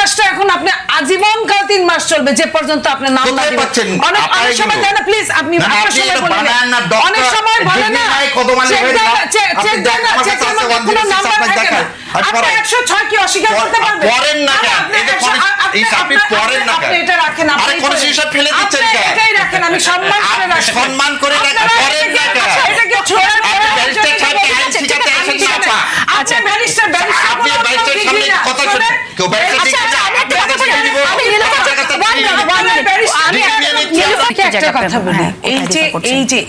মাসটা এখন আপনি আজীবন কাল 3 মাস চলবে যে পর্যন্ত আপনি নাম না দিবেন। অনেক সময় দেন না প্লিজ, আপনি আপনার সময় বলেন না, অনেক সময় বলেন না চেক দেন না, চেকের মধ্যে কোনো নাম্বার থাকে না। আপনি 106 কি অস্বীকার করতে পারবেন? পড়েন না কেন? আপনি পড়েন না কেন? আপনি এটা রাখেন, আরে কোন হিসাব ফেলে দিচ্ছেন কেন? এটাই রাখেন, আমি সম্মান করে রাখি। সম্মান করে রাখেন, পড়েন না কেন? এটা কি ছোড়া আপনি ব্যারিস্টার সাহেব আইন শিখাতে আসেন না। আচ্ছা ব্যারিস্টার আপনি ব্যারিস্টার সামনে কথা শুনেন, কেউ ব্যারিস্টার ঠিক আছে, আমি একটা কথা বলে দিব, একটা কথা বলি, এই যে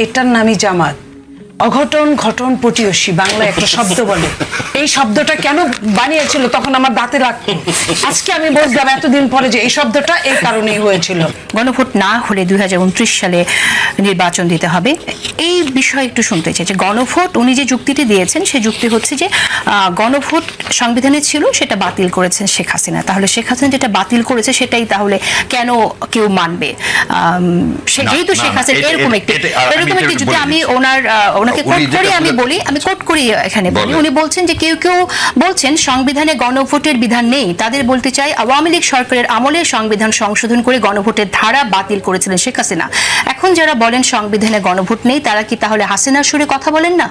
এটার নামই জামাত। অঘটন ঘটন পটিয়সী বাংলা একটা শব্দ বলে। এই শব্দটা কেন বানিয়েছিল তখন আমার দাঁতে লাগতো, আজকে আমি বুঝলাম এতদিন পরে যে এই শব্দটা এই কারণেই হয়েছিল। গণভোট না হলে 2029 সালে নির্বাচন দিতে হবে, এই বিষয়ে একটু শুনতে চাই যে গণভোট উনি যে যুক্তিটি দিয়েছেন সেই যুক্তি হচ্ছে যে গণভোট সংবিধানে ছিল, সেটা বাতিল করেছেন শেখ হাসিনা, তাহলে শেখ হাসিনা যেটা বাতিল করেছে সেটাই তাহলে কেন কেউ মানবে? যেহেতু শেখ হাসিনা এরকম একটি যদি আমি ওনাকে কোট করি, আমি কোট করি এখানে বলি, উনি বলছেন যে কেউ কেউ বলছেন সংবিধানে গণভোটের বিধান নেই, তাদের বলতে চাই আওয়ামী লীগ সরকারের আমলে সংবিধান সংশোধন করে গণভোটের ধারা বাতিল করেছিলেন শেখ হাসিনা। এখন যারা বলেন সংবিধানে গণভোট নেই, তারা কি তাহলে হাসিনার সুরে কথা বলেন না?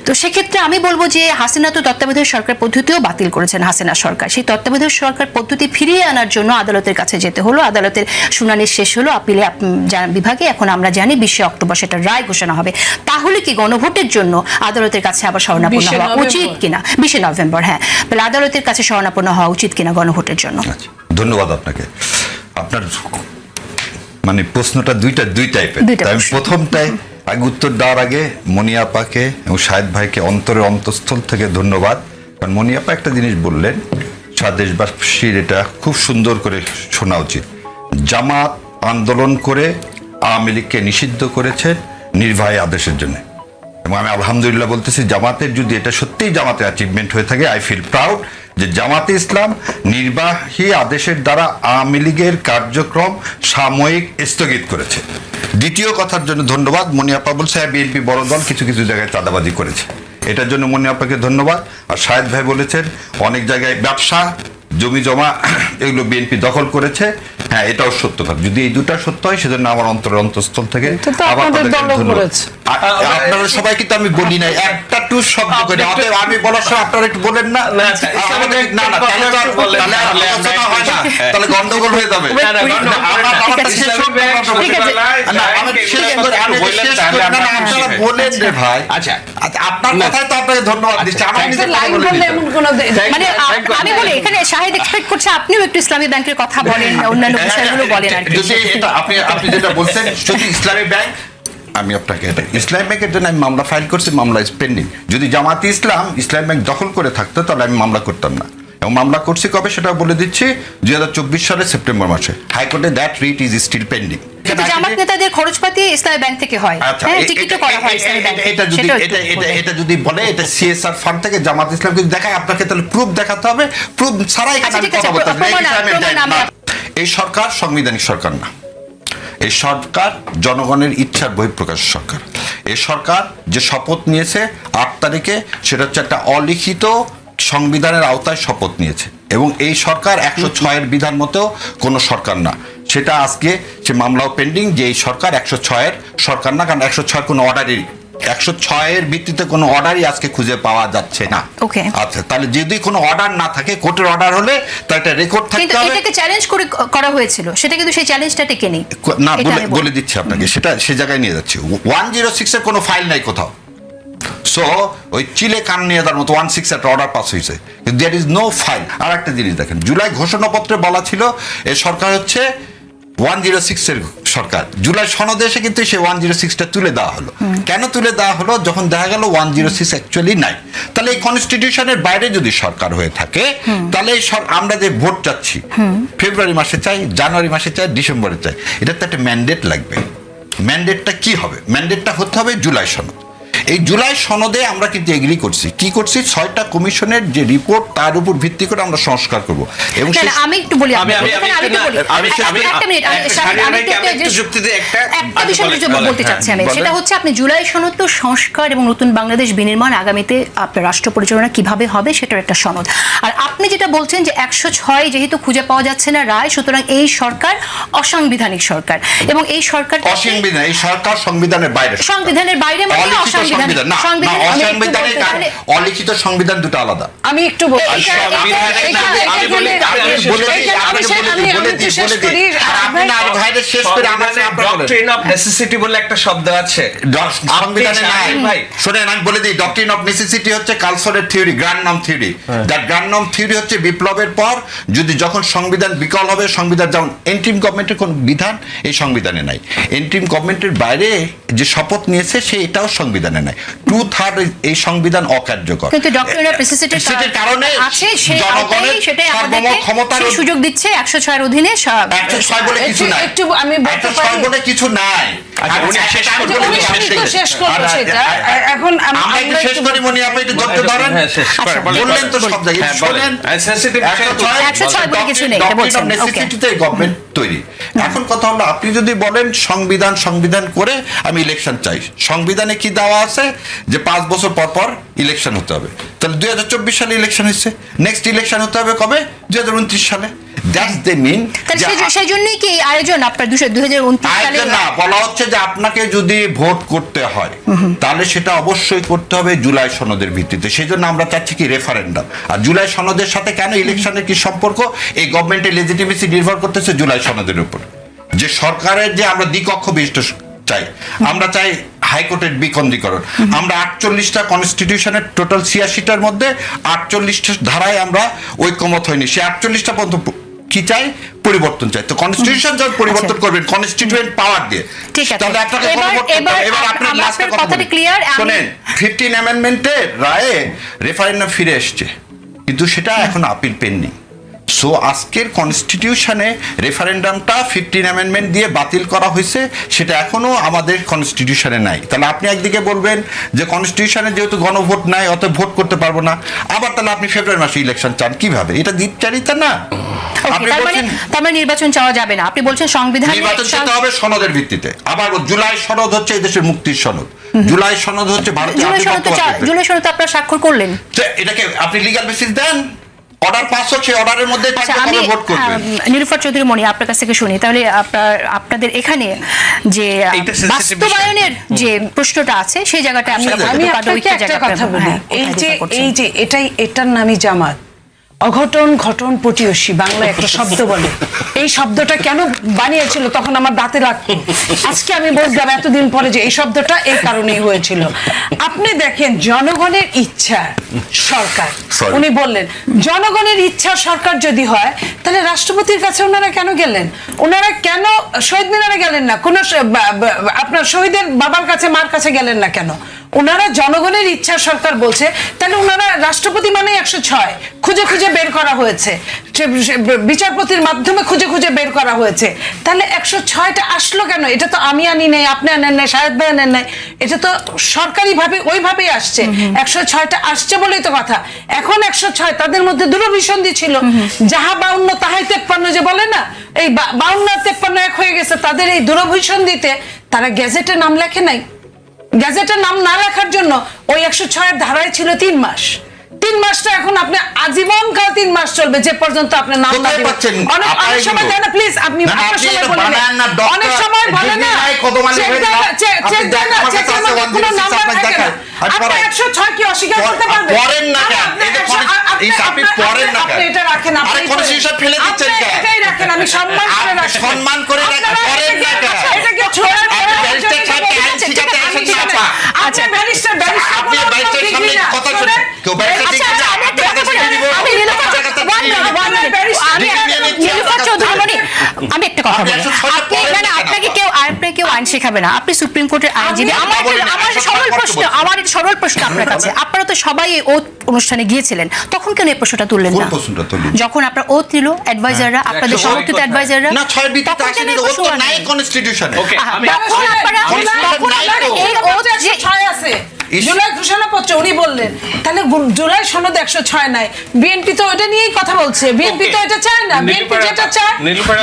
তো সেক্ষেত্রে আমি বলবো যে হাসিনা তো তত্ত্বাবধায়ক সরকার পদ্ধতিও বাতিল করেছেন হাসিনা সরকার, সেই তত্ত্বাবধায়ক সরকার পদ্ধতি ফিরিয়ে আনার জন্য আদালতের কাছে যেতে হলো, আদালতের শুনানি শেষ হলো আপিলে বিভাগে, এখন আমরা জানি 20 অক্টোবর সেটা রায় ঘোষণা হবে। তাহলে কি গণভোটের জন্য আদালতের কাছে আবার শরণাপন্ন হওয়া উচিত কিনা? 20 নভেম্বর, হ্যাঁ, তাহলে আদালতের কাছে শরণাপন্ন হওয়া উচিত কিনা গণভোটের জন্য? ধন্যবাদ আপনাকে। আপনার মানে প্রশ্নটা দুই টাইপের। আমি প্রথমটাই আগে উত্তর দেওয়ার আগে মনিয়াপাকে এবং শাহেদ ভাইকে অন্তরের অন্তঃস্থল থেকে ধন্যবাদ। কারণ মনিয়াপা একটা জিনিস বললেন, সারা দেশবাসীর এটা খুব সুন্দর করে শোনা উচিত। জামাত আন্দোলন করে আওয়ামী লীগকে নিষিদ্ধ করেছে নির্বাহী আদেশের জন্য, এবং আমি আলহামদুলিল্লাহ বলতেছি জামাতের যদি এটা সত্যিই জামাতের অ্যাচিভমেন্ট হয়ে থাকে, আই ফিল প্রাউড যে জামাতে ইসলাম নির্বাহী আদেশের দ্বারা আওয়ামী লীগের কার্যক্রম সাময়িক স্থগিত করেছে। দ্বিতীয় কথার জন্য ধন্যবাদ, মনিয়াপা বলছে বিএনপি বড় দল কিছু কিছু জায়গায় চাঁদাবাজি করেছে, এটার জন্য মনিয়াপাকে ধন্যবাদ। আর শাহেদ ভাই বলেছেন অনেক জায়গায় ব্যবসা জমি জমা এগুলো বিএনপি দখল করেছে, হ্যাঁ এটাও সত্য কথা। যদি এই দুটা সত্য হয় সেজন্য আমার অন্তরের অন্তঃস্থল থেকে আবার আপনারা সবাই কিন্তু আমি বলি নাই একটা টু শব্দ করে, অতএব আমি বলার সময় আপনারা একটু বলেন না, তাহলে গন্ডগোল হয়ে যাবে। বলেন রে ভাই, আচ্ছা আপনার কথাই তো আপনাকে ধন্যবাদ দিচ্ছি। আমি বলি এখানে শাহিদ এক্সপেক্ট করছে আপনিও একটু ইসলামী ব্যাংকের কথা বলেন, অন্যান্য বিষয়গুলো বলেন আর কি। আপনি যেটা বলছেন যদি ইসলামী ব্যাংক, আমি আপনাকে ইসলামী ব্যাংকের জন্য আমি মামলা ফাইল করছি, মামলা ইজ পেন্ডিং। যদি জামাতে ইসলামী ব্যাংক দখল করে থাকতো তাহলে আমি মামলা করতাম না, এবং মামলা করছি কবে সেটা বলে দিচ্ছি 2024 সালের সেপ্টেম্বর মাসে হাইকোর্টে that writ is still pending. কিন্তু জামাত নেতাদের খরচপাতি ইসলামী ব্যাংক থেকে হয়, হ্যাঁ টিকিটও করা হয় ইসলামী ব্যাংক। এটা যদি বলে এটা সিএসআর ফান্ড থেকে জামাত ইসলাম যদি দেখায়, আপনাকে তাহলে প্রুফ দেখাতে হবে, প্রুফ ছাড়াই এখানে আমি কথা বলতে পারবো। এই সরকার সাংবিধানিক সরকার না, এই সরকার জনগণের ইচ্ছার বহিঃপ্রকাশ সরকার। এই সরকার যে শপথ নিয়েছে 8 তারিখে, সেটা হচ্ছে একটা অলিখিত সংবিধানের আওতায় শপথ নিয়েছে, এবং এই সরকার 106-এর বিধান মতো কোনো সরকার না। সেটা আজকে সে মামলাও পেন্ডিং যে এই সরকার 106-এর সরকার না, কারণ 106 কোনো অর্ডারই 106-এর ভিত্তিতে কোনো অর্ডারই আজকে খুঁজে পাওয়া যাচ্ছে না। আচ্ছা, তাহলে যদি কোনো অর্ডার না থাকে, কোর্টের অর্ডার হলে তার একটা রেকর্ড থাকতে হবে। এটাকে চ্যালেঞ্জ করে করা হয়েছিল, সেটা কিন্তু সেই চ্যালেঞ্জটা টেকে নেই না, বলে দিচ্ছি আপনাকে, সেটা সে জায়গায় নিয়ে যাচ্ছে। 106-এর কোনো ফাইল নাই কোথাও। সো ওই চিলে কান নিয়ে তার মতো 16 একটা অর্ডার পাস হয়েছে, কিন্তু দেয়ার ইজ নো ফাইল। আর একটা জিনিস দেখেন, জুলাই ঘোষণাপত্রে বলা ছিল এই সরকার হচ্ছে 106-এর সরকার, জুলাই সনদে এসে কিন্তু সেই 106টা তুলে দেওয়া হলো। কেন তুলে দেওয়া হলো? যখন দেখা গেল 106 অ্যাকচুয়ালি নাই, তাহলে এই কনস্টিটিউশনের বাইরে যদি সরকার হয়ে থাকে, তাহলে আমরা যে ভোট চাচ্ছি ফেব্রুয়ারি মাসে চাই, জানুয়ারি মাসে চাই, ডিসেম্বরে চাই, এটা তো একটা ম্যান্ডেট লাগবে। ম্যান্ডেটটা কি হবে? ম্যান্ডেটটা হতে হবে জুলাই সনদ। এই জুলাই সনদে আমরা কিন্তু এগ্রি করছি, কি করছি, 6টা কমিশনের যে রিপোর্ট তার উপর ভিত্তি করে আমরা সংস্কার করব। এবং না, না, আমি একটু বলি একটা বিষয় বলতে চাচ্ছি আমি, সেটা হচ্ছে আপনি জুলাই সনদ তো সংস্কার এবং নতুন বাংলাদেশ বিনির্মাণ আগামীতে আপনার রাষ্ট্র পরিচালনা কিভাবে হবে সেটার একটা সনদ। আর আপনি যেটা বলছেন যে 106 যেহেতু খুঁজে পাওয়া যাচ্ছে না রায়, সুতরাং এই সরকার অসাংবিধানিক সরকার এবং এই সরকার অসাংবিধানিক, এই সরকার সংবিধানের বাইরে, সংবিধানের বাইরে মানে অসাংবিধানিক। অলিখিত সংবিধান দুটো আলাদা। আমি একটু ডক্ট্রিন অফ নেসেসিটি বলে একটা শব্দ আছে সংবিধানে নাই ভাই, শুনেন আমি বলে দিই, ডক্ট্রিন অফ নেসেসিটি হচ্ছে কালচারের theory, grand norm theory. That grand norm theory হচ্ছে বিপ্লবের পর যখন সংবিধান বিকল হবে, সংবিধান যেমন এন্ট্রিম গভর্নমেন্টের কোন বিধান এই সংবিধানে নাই, এন্ট্রিম গভর্নমেন্টের বাইরে যে শপথ নিয়েছে সে এটাও সংবিধানে নাই, 2/3 এই সংবিধান অকার্যকর। কিন্তু ডক্ট্রিন অফ নেসেসিটির কারণে আছে সেই আওতায় সেটাই আমাদেরকে সেই সুযোগ দিচ্ছে 106 এর অধীনে। 106 বলে কিছু নাই, একটু আমি বলতে পারি, 106 বলে কিছু নাই। শেষ করব সেটা এখন আমরা একটু শেষ করি, মনি আপনি একটু ধরতে ধরেন, বললেন তো সব জায়গায় শুনেন, সেনসিটিভ 106 বলে কিছু নেই এটা বলছেন। নেসেসিটিতে গভর্নমেন্ট তৈরি। এখন কথা হলো, আপনি যদি বলেন সংবিধান করে আমি ইলেকশন চাই, সংবিধানে কি দেওয়া আছে যে 5 বছর পর পর ইলেকশন হতে হবে, তাহলে 2024 সালে ইলেকশন হচ্ছে, নেক্সট ইলেকশন হতে হবে কবে, 2029 সালে। That's the mean. সেই জন্যই কি আয়োজন আপনার 2029 সালে না বলা হচ্ছে যে আপনাকে যদি ভোট করতে হয় তাহলে সেটা অবশ্যই করতে হবে জুলাই সনদের ভিত্তিতে। সেই জন্য আমরা চাচ্ছি কি রেফারেন্ডাম। আর জুলাই সনদের সাথে কেন ইলেকশনের কি সম্পর্ক, এই গভর্নমেন্টের লেজিটিমেসি নির্ভর করতেছে জুলাই সনদের উপর। যে সরকারের যে আমরা দ্বিকক্ষ বিশিষ্ট চাই, আমরা চাই হাইকোর্টের বিকেন্দ্রীকরণ, আমরা 48টা কনস্টিটিউশনের টোটাল 86টার মধ্যে 48টা ধারায় আমরা ঐক্যমত হয়নি, সে 48টা পর্যন্ত কি চাই, পরিবর্তন চাই। তো কনস্টিটিউশন যখন পরিবর্তন করবেন কনস্টিটিউয়েন্ট পাওয়ার দিয়ে, তাহলে আপনাকে এবার আপনার লাস্ট কথা ক্লিয়ার শুনেন, 15 অ্যামেন্ডমেন্টের রায়ে রেফারেন্ডাম ফিরে এসেছে, কিন্তু সেটা এখন আপিল পেন্ডিং। সো আজকের কনস্টিটিউশনে রেফারেন্ডামটা 15 অ্যামেন্ডমেন্ট দিয়ে বাতিল করা হয়েছে, সেটা এখনো আমাদের কনস্টিটিউশনে নাই। তাহলে আপনি একদিকে বলবেন যে কনস্টিটিউশনে যেহেতু গণভোট নাই অতএব ভোট করতে পারবো না, আবার তাহলে আপনি ফেব্রুয়ারি মাসে ইলেকশন চান, কিভাবে? এটা দ্বিচারিতা না? তার মানে নির্বাচন চাওয়া যাবে না, আপনি বলছেন সংবিধান নির্বাচন চাইতে হবে সনদের ভিত্তিতে। আবার জুলাই সনদ হচ্ছে এই দেশের মুক্তির সনদ, জুলাই সনদ হচ্ছে ভারতীয় জুলাই সনদ আপনারা স্বাক্ষর করলেন, এটাকে আপনি লিগ্যাল বেসিস দেন, অর্ডার পাস হচ্ছে, অর্ডারের মধ্যে ভোট করবেন। নীলুফার চৌধুরী মনি আপনার কাছ থেকে শুনি, তাহলে আপনাদের এখানে যে বাস্তবায়নের যে প্রশ্নটা আছে সেই জায়গাটা আমি একটা কথা বলি, এই যে এটার নামই জামাত, অঘটন ঘটন পটিয়সী, বাংলা একটা শব্দ বলে, এই শব্দটা কেন বানিয়েছিল তখন আমার দাঁতে লাগতো, আজকে আমি বুঝলাম এতদিন পরে যে এই শব্দটা এই কারণেই হয়েছিল। আপনি দেখেন জনগণের ইচ্ছা সরকার, উনি বললেন জনগণের ইচ্ছা সরকার যদি হয় তাহলে রাষ্ট্রপতির কাছে ওনারা কেন গেলেন, ওনারা কেন শহীদ মিনারে গেলেন না, কোন আপনার শহীদের বাবার কাছে মার কাছে গেলেন না কেন? ওনারা জনগণের ইচ্ছা সরকার বলছে, তাহলে ওনারা রাষ্ট্রপতি মানে 106 খুঁজে খুঁজে বের করা হয়েছে, বিচারপতির মাধ্যমে খুঁজে খুঁজে বের করা হয়েছে, তাহলে 106টা আসলো কেন? এটা তো আমি আনি নাই, আপনি আনেন নাই, শাহেদ ভাই আনেন নাই, এটা তো সরকারি ভাবে ওইভাবেই আসছে। 106টা আসছে বলেই তো কথা। এখন 106 তাদের মধ্যে দুরভিসন্ধি ছিল, যাহা 52 তাহাই 53 যে বলে না, এই 52 আর 53 এক হয়ে গেছে। তাদের এই দুরভিসন্ধিতে তারা গেজেটে নাম লেখে নাই, গ্যাজেটের নাম না লেখার জন্য ওই 106 এর ধারায় ছিল 3 মাস। 3 মাসটা এখন আপনি আজীবন কাল 3 মাস চলবে, যে পর্যন্ত আপনার নাম না দিবেন। অনেক সময় দেন না প্লিজ, আপনি আপনার সময় বলেন না, অনেক সময় বলেন না চেক দেন না, চেকের মধ্যে কোনো নাম্বার থাকে না। আপনি 106 কি অস্বীকার করতে পারবেন? পড়েন না কেন? আপনি পড়েন না কেন? আপনি এটা রাখেন, আপনি কনস্টিটিউশন ফেলে দিচ্ছেন কেন? এটাই রাখেন, আমি সম্মান করে রাখি, সম্মান করে রাখেন, পড়েন না কেন? এটাকে ছোড়া ব্যারিস্টার সাহেবকে আইন শিখাতে আসেন না। আচ্ছা ব্যারিস্টার আপনি ব্যারিস্টারের সামনে কথা শুনেন, কেউ ব্যারিস্টার ঠিক আছে, আমি একটা কথা বলি, আপনাকে কেউ আইন শেখাবে না, আপনি সুপ্রিম কোর্টের আইনজীবী। আমার সরল প্রশ্ন আপনার কাছে, আপনারা তো সবাই ওথ অনুষ্ঠানে গিয়েছিলেন, তখন কেন এই প্রশ্নটা তুললেন না? যখন আপনার ওথ নিল অ্যাডভাইজাররা, আপনাদের সমর্থিত অ্যাডভাইজাররা, তখন কেন এই প্রশ্নটা নাই কনস্টিটিউশনে? তখন আপনারা এই ওথ যে 6 আছে জুলাই ঘোষণাপত্র উনি বললেন, তাহলে জুলাই সনদ 106 নাই, বিএনপি তো ওটা নিয়েই কথা বলছে, বিএনপি তো এটা চায় না, বিএনপি যেটা চায়,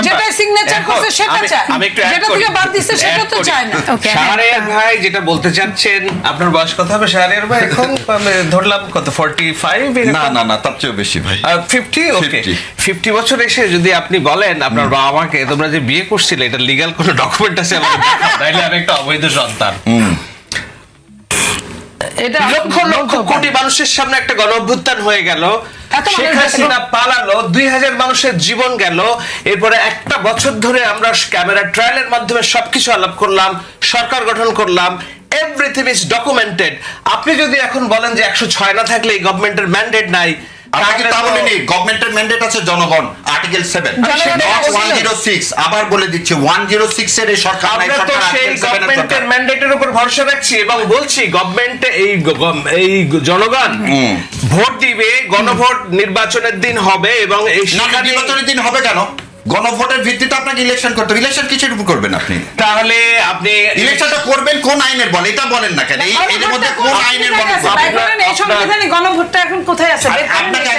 যেটা সিগনেচার করছে সেটা চায়, যেটা থেকে বাদ দিচ্ছে সেটা তো চায় না। শাহরিয়ার ভাই যেটা বলতে চাচ্ছেন, আপনার বয়স কত হবে শাহরিয়ার ভাই? এখন আমি ধরলাম কত 45? না তার চেয়েও বেশি ভাই। 50? ওকে, 50 বছর এসে যদি আপনি বলেন আপনার বাবা মাকে তোমরা যে বিয়ে করছিলে এটা লিগ্যাল কোনো ডকুমেন্ট আছে আমাকে দেখাও, তাইলে আমি একটা অবৈধ সন্তান। এটা লক্ষ লক্ষ কোটি মানুষের সামনে একটা গণ অভ্যুত্থান হয়ে গেল, এত মানুষ শেখ হাসিনা পালালো, 2000 মানুষের জীবন গেল, এরপরে একটা বছর ধরে আমরা ক্যামেরা ট্রায়ালের মাধ্যমে সবকিছু আলাপ করলাম, সরকার গঠন করলাম, এভরিথিং ইজ ডকুমেন্টেড। আপনি যদি এখন বলেন যে 106 না থাকলে এই গভর্নমেন্টের ম্যান্ডেট নাই, গভর্নমেন্টের ম্যান্ডেট আছে জনগণ, আর্টিকেল 7, not 106। আবার বলে দিচ্ছে 106 এর এই সরকার নাই, আমরা তো সরকার সেই আর্টিকেল 7 এর গভর্নমেন্টের সরকার। ম্যান্ডেটের উপর ভরসা রাখছি এবং বলছি গভর্নমেন্টে এই জনগণ ভোট দিবে, গণভোট নির্বাচনের দিন হবে এবং এই নির্বাচনের দিন হবে কেন? গণভোটের ভিত্তিতে আপনাকে ইলেকশন করতে হবে। ইলেকশন কিসের উপর করবেন আপনি? তাহলে আপনি ইলেকশনটা করবেন কোন আইনের বলে এটা বলেন না কেন? এর মধ্যে কোন আইনের বলে? এই সংবিধানে গণভোটটা এখন কোথায় আছে? আপনাকে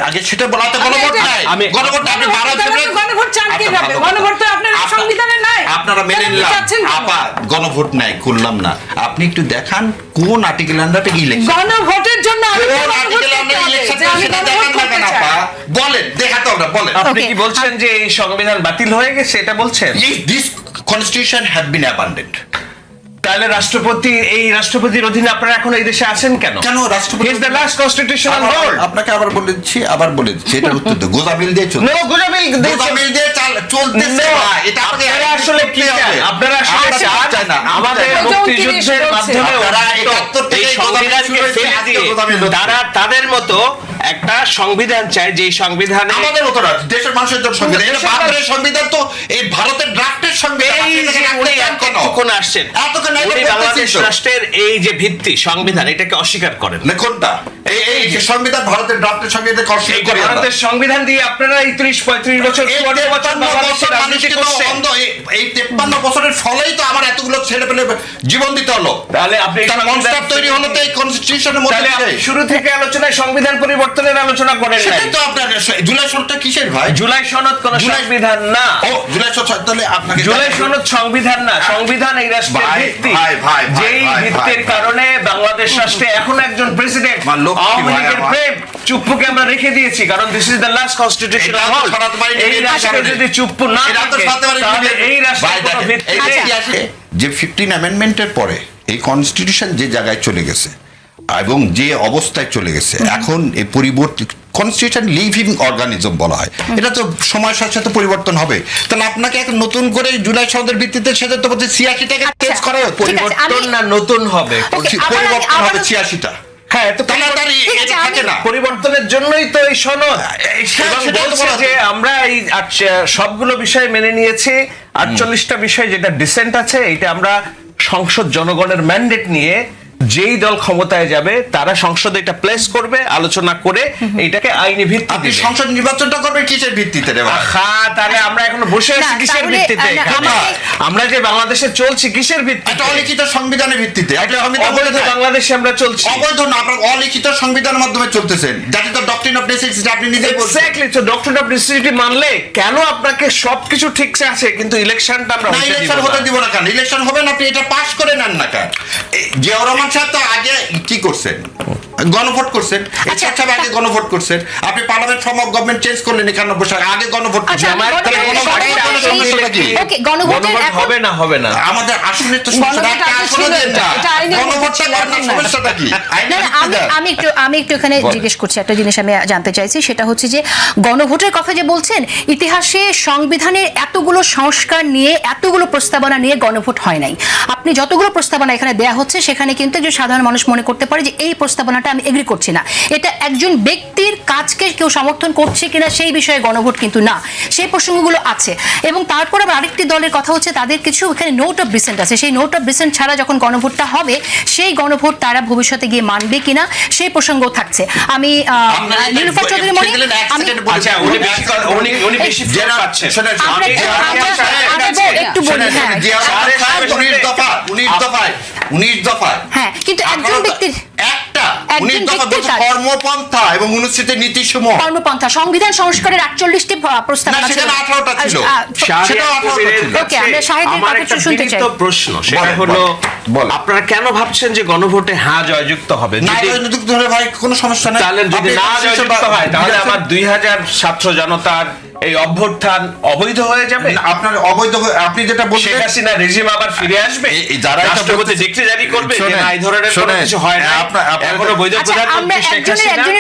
আগে সেটা বলাতে গণভোট নাই, গণভোট আপনি 12 ফেব্রুয়ারি গণভোট চান কিভাবে? গণভোট তো আপনার সংবিধানে নাই। আপনারা মেনে নিলাম, আপা গণভোট নাই, করলাম না। আপনি একটু দেখান কোন আর্টিকেল আন্ডারে ইলেকশন, গণভোটের জন্য কোন আর্টিকেল আন্ডারে ইলেকশন সেটা দেখান না কেন আপা? বলেন, দেখাতে হবে, বলেন। আপনি কি বলছেন যে এই সংবিধান বাতিল হয়ে গেছে এটা বলছেন? This constitution had been abandoned. তাহলে রাষ্ট্রপতির অধীনে আপনারা এখন এই দেশে আছেন কেন? কেন রাষ্ট্রপতি? He is the last constitutional lord. আপনাকে আবার বলে দিচ্ছি, এটা উত্তর দেন। গোজামিল দিয়ে চলছে। No, গোজামিল দিয়ে চলতেছে No, না। এটা আপনাকে আপনারা আসলে কি চান? আপনারা আসলে চান না আমাদের মুক্তিযুদ্ধের মাধ্যমে আপনারা 71 থেকে এই সংবিধানকে ফেলে দিয়ে তারা তাদের মতো একটা সংবিধান চায়, যে সংবিধানে আমাদের মতো না, দেশের মানুষের জন্য সংবিধান। এটা ভারতের সংবিধান তো এই ভারতের ড্রাফটের সংবিধান। এই যে উনি এতক্ষণ আসছেন, উনি বাংলাদেশ রাষ্ট্রের এই যে ভিত্তি সংবিধান এটাকে অস্বীকার করেন। কোনটা? এই যে সংবিধান, ভারতের ড্রাফটের সংবিধানকে অস্বীকার করেন। ভারতের সংবিধান দিয়ে আপনারা এই 30-35 বছর 54 বছর বাংলাদেশের রাজনীতি করছেন। এই 53 বছরের ফলেই তো আমার এতগুলো ছেলেপেলে জীবন দিতে হলো। তাহলে আপনি মনস্টার তৈরি হলো তো এই কনস্টিটিউশনের মধ্যে। তাহলে আপনি শুরু থেকে আলোচনায় সংবিধান পরিবর্তনের আলোচনা করেন নাই। সেটাই তো আপনার জুলাই সনদটা কিসের ভাই? জুলাই সনদ কোন সংবিধান না। ও জুলাই সনদ, তাহলে আপনাকে জুলাই সনদ সংবিধান না, সংবিধান এই রাষ্ট্রের ভিত্তি। যেই ভিত্তির কারণে বাংলাদেশ রাষ্ট্রে এখন একজন প্রেসিডেন্ট, আওয়ামী লীগের প্রেম চুপ্পুকে আমরা রেখে দিয়েছি, কারণ this is the last constitutional হল। এই রাষ্ট্রে যদি চুপ্পু না থাকে তাহলে এই রাষ্ট্রের কোনো ভিত্তি নেই। যে 15 অ্যামেন্ডমেন্টের পরে এই কনস্টিটিউশন যে জায়গায় চলে গেছে এবং যে অবস্থায় চলে গেছে, এখন এই পরিবর্তিত কনস্টিটিউশন লিভিং অর্গানিজম বলা হয়, এটা তো সময়ের সাথে সাথে পরিবর্তন হবে। তাহলে আপনাকে এখন নতুন করে জুলাই সনদের ভিত্তিতে সেটা তো বলছে 86টাকে চেঞ্জ করা হবে। পরিবর্তন না নতুন হবে, পরিবর্তন হবে 86টা। হ্যাঁ, তো পরিবর্তনের জন্যই তো এই সনদ। বলছে যে আমরা এই সবগুলো বিষয় মেনে নিয়েছি, 48টা বিষয় যেটা ডিসেন্ট আছে এটা আমরা সংসদ জনগণের ম্যান্ডেট নিয়ে যেই দল ক্ষমতায় যাবে তারা সংসদে এটা প্লেস করবে, আলোচনা করে এইটাকে আইনি ভিত্তি আপনি দিবে। সংসদ নির্বাচনটা করবেন কিসের ভিত্তিতে রে ভাই? হ্যাঁ, তাহলে আমরা এখন বসে আছি কিসের ভিত্তিতে? আমরা যে বাংলাদেশে চলছি কিসের ভিত্তিতে? একটা অলিখিত সংবিধানের ভিত্তিতে। অবৈধ বাংলাদেশে আমরা চলছি। অবৈধ না, আপনারা অলিখিত সংবিধানের মাধ্যমে চলতেছেন, যাতে তো ডক্ট্রিন অফ নেসেসিটি আপনি নিজেই বলছেন। এক্স্যাক্টলি, তো ডক্ট্রিন অফ নেসেসিটি মানলে কেন আপনাকে সবকিছু ঠিক আছে কিন্তু ইলেকশনটা আমরা হতে দিব না? ইলেকশন হতে দিব না কেন? ইলেকশন হবে না, আপনি এটা পাস করে নেন না কেন? জিয়াউর রহমান সাহেব তো আগে কি করছেন? গণভোট করছেন। আগে গণভোট করছেন। আপনি parliament form of government change করলেন 91 সালে, আগে গণভোট করছেন। হবে না, হবে না। আমাদের আসলে তো সমস্যাটা কি? আমি একটু এখানে জিজ্ঞেস করছি, একটা জিনিস আমি জানতে চাইছি, সেটা হচ্ছে যে গণভোটের কথা যে বলছেন, ইতিহাসে সংবিধানের এতগুলো সংস্কার নিয়ে, এতগুলো প্রস্তাবনা নিয়ে গণভোট হয় নাই। আপনি যতগুলো প্রস্তাবনা এখানে দেয়া হচ্ছে সেখানে কিন্তু যে সাধারণ মানুষ মনে করতে পারে যে এই প্রস্তাবনাটা আমি এগ্রি করছি না। এটা একজন ব্যক্তির কাজকে কেউ সমর্থন করছে কিনা সেই বিষয়ে গণভোট কিন্তু না, সেই প্রসঙ্গগুলো আছে। এবং তারপর আবার আরেকটি দলের কথা হচ্ছে তাদের কিছু এখানে নোট অফ ডিসেন্ট আছে, সেই নোট অফ ডিসেন্ট ছাড়া যখন গণভোটটা হবে সেই গণভোট তারা ভবিষ্যতে গিয়ে মানবে কিনা সেই প্রসঙ্গ থাকছে। আমি নীলুফার চৌধুরী মনি, আচ্ছা উনি বেশি ফের পাচ্ছেন। একটু বলি, হ্যাঁ 19 দফায় হ্যাঁ, কিন্তু একজন ব্যক্তির একটা একজন 19 দফা ব্যক্তির বলছে কাজ। কর্মপন্থা এবং অনুচ্ছেদের নীতিসমূহ। কর্মপন্থা সংবিধান সংস্কারের 48টি প্রস্তাবনা না, সেখানে 18টা ছিল। সেটাও 18টা ছিল। ওকে, আমরা শাহেদের আমার কথা একটা শুনতে চাই। বিনীত প্রশ্ন, সেটা বলেন, হলো বলেন। আপনারা কেন ভাবছেন যে গণভোটে হ্যাঁ জয়যুক্ত হবে? না যদি- রাজনৈতিক ধরে ভাই কোনো সমস্যা নাই। তাহলে যদি আপনি না constitution জয়যুক্ত হয় তাহলে দিয়েছেন। আমার 2000 ছাত্র জনতার এই অভ্যুত্থান অবৈধ হয়ে যাবে। আপনার অবৈধ আপনি যেটা শেখ বলছেন হাসিনা রেজিম আবার ফিরে আসবে, যারা এটা রাষ্ট্রপতি বলছে- ডিক্রি জারি করবে যে শোনেন, না এই ধরনের কোনো শোনেন, কিছু হয় না, আপনার- এখনো বৈধ আচ্ছা, আমরা প্রধানমন্ত্রী শেখ একজনের হাসিনা।